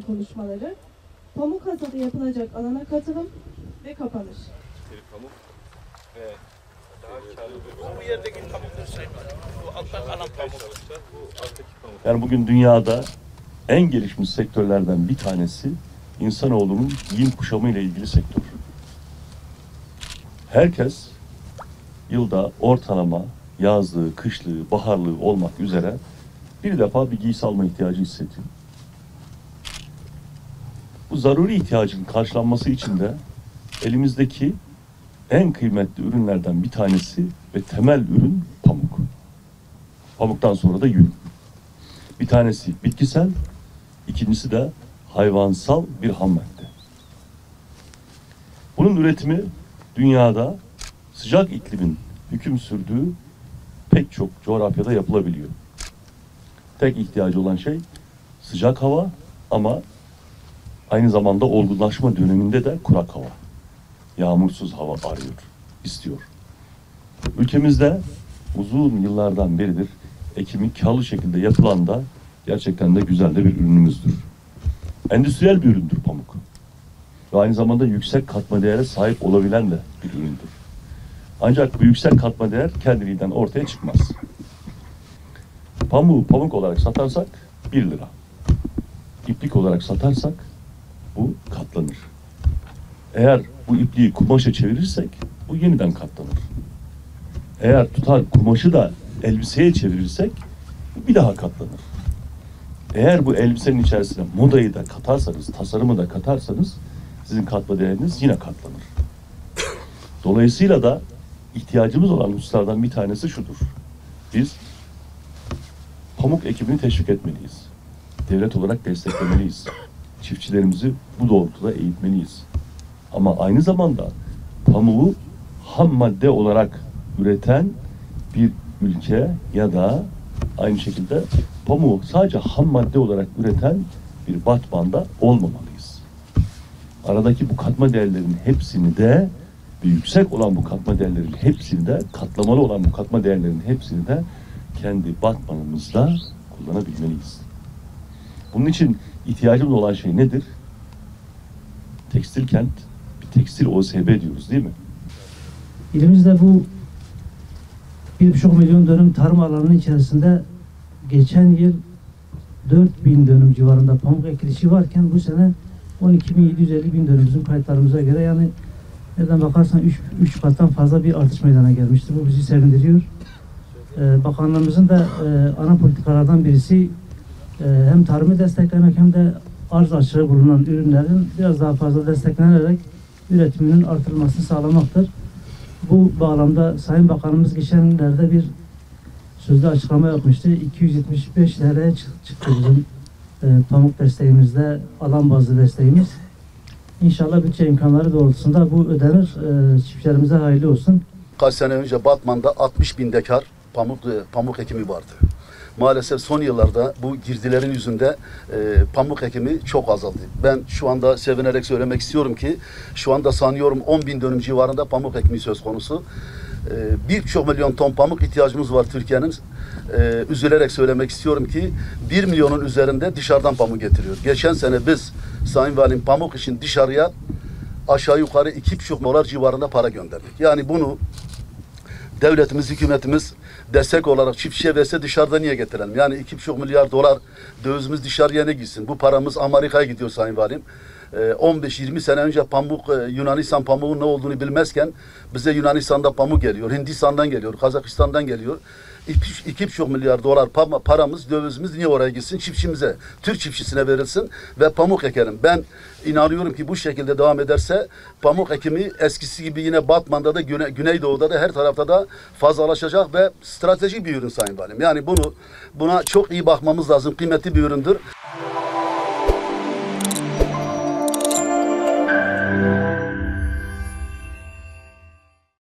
Başkanı'nın konuşmaları, pamuk hasadı yapılacak alana katılım ve kapanış. Pamuk ve Bu yerdeki pamukları saymadım. Bu alttan kalan pamuk. Yani bugün dünyada en gelişmiş sektörlerden bir tanesi insanoğlunun giyim kuşamı ile ilgili sektör. Herkes yılda ortalama yazlığı, kışlığı, baharlığı olmak üzere bir defa bir giysi alma ihtiyacı hissediyor. Bu zaruri ihtiyacın karşılanması için de elimizdeki en kıymetli ürünlerden bir tanesi ve temel ürün pamuk. Pamuktan sonra da yün. Bir tanesi bitkisel, ikincisi de hayvansal bir ham madde. Bunun üretimi dünyada sıcak iklimin hüküm sürdüğü pek çok coğrafyada yapılabiliyor. Tek ihtiyacı olan şey sıcak hava ama aynı zamanda olgunlaşma döneminde de kurak hava. Yağmursuz hava arıyor, istiyor. Ülkemizde uzun yıllardan beridir ekimi karlı şekilde yapılan da gerçekten de güzel de bir ürünümüzdür. Endüstriyel bir üründür pamuk. Ve aynı zamanda yüksek katma değere sahip olabilen de bir üründür. Ancak bu yüksek katma değer kendiliğinden ortaya çıkmaz. Pamuğu pamuk olarak satarsak 1 lira. İplik olarak satarsak bu katlanır. Eğer bu ipliği kumaşa çevirirsek bu yeniden katlanır. Eğer tutar kumaşı da elbiseye çevirirsek bu bir daha katlanır. Eğer bu elbisenin içerisine modayı da katarsanız, tasarımı da katarsanız sizin katma değeriniz yine katlanır. Dolayısıyla da ihtiyacımız olan hususlardan bir tanesi şudur. Biz pamuk ekimini teşvik etmeliyiz. Devlet olarak desteklemeliyiz. Çiftçilerimizi bu doğrultuda eğitmeliyiz. Ama aynı zamanda pamuğu ham madde olarak üreten bir ülke ya da aynı şekilde pamuğu sadece ham madde olarak üreten bir Batman'da olmamalıyız. Aradaki bu katma değerlerin hepsini de ve yüksek olan bu katma değerlerin hepsini de, katlamalı olan bu katma değerlerin hepsini de kendi Batman'ımızda kullanabilmeliyiz. Bunun için ihtiyacımız olan şey nedir? Tekstil kent, bir tekstil OSB diyoruz değil mi? İlimizde bu 1,5 milyon dönüm tarım alanının içerisinde geçen yıl 4.000 dönüm civarında pamuk ekilişi varken bu sene 12.750 dönüm bizim kayıtlarımıza göre, yani nereden bakarsan 3 kattan fazla bir artış meydana gelmiştir. Bu bizi sevindiriyor. Bakanlığımızın da ana politikalardan birisi hem tarımı desteklemek hem de arz açığı bulunan ürünlerin biraz daha fazla desteklenerek üretiminin artırılmasını sağlamaktır. Bu bağlamda Sayın Bakanımız geçenlerde bir sözlü açıklama yapmıştı. 275 TL'ye çıktı bizim pamuk desteğimizde, alan bazlı desteğimiz. İnşallah bütçe imkanları doğrultusunda bu ödenir. Çiftçilerimize hayırlı olsun. Kaç sene önce Batman'da 60.000 dekar pamuk ekimi vardı. Maalesef son yıllarda bu girdilerin yüzünde pamuk ekimi çok azaldı. Ben şu anda sevinerek söylemek istiyorum ki şu anda sanıyorum 10.000 dönüm civarında pamuk ekimi söz konusu. 1,5 milyon ton pamuk ihtiyacımız var Türkiye'nin. Üzülerek söylemek istiyorum ki 1 milyonun üzerinde dışarıdan pamuk getiriyor. Geçen sene biz Sayın Valim pamuk için dışarıya aşağı yukarı 2,5 milyar civarında para gönderdik. Yani bunu devletimiz, hükümetimiz destek olarak çiftçiye verse dışarıda niye getirelim? Yani 2,5 milyar dolar dövizimiz dışarıya ne gitsin? Bu paramız Amerika'ya gidiyor Sayın Valim. 15-20 sene önce pamuk, Yunanistan pamuğun ne olduğunu bilmezken bize Yunanistan'da pamuk geliyor, Hindistan'dan geliyor, Kazakistan'dan geliyor. 2,5 milyar dolar paramız, dövizimiz niye oraya gitsin? Çiftçimize, Türk çiftçisine verilsin ve pamuk ekelim. Ben inanıyorum ki bu şekilde devam ederse pamuk ekimi eskisi gibi yine Batman'da da Güneydoğu'da da her tarafta da fazlalaşacak ve stratejik bir ürün Sayın Valim. Yani buna çok iyi bakmamız lazım. Kıymetli bir üründür.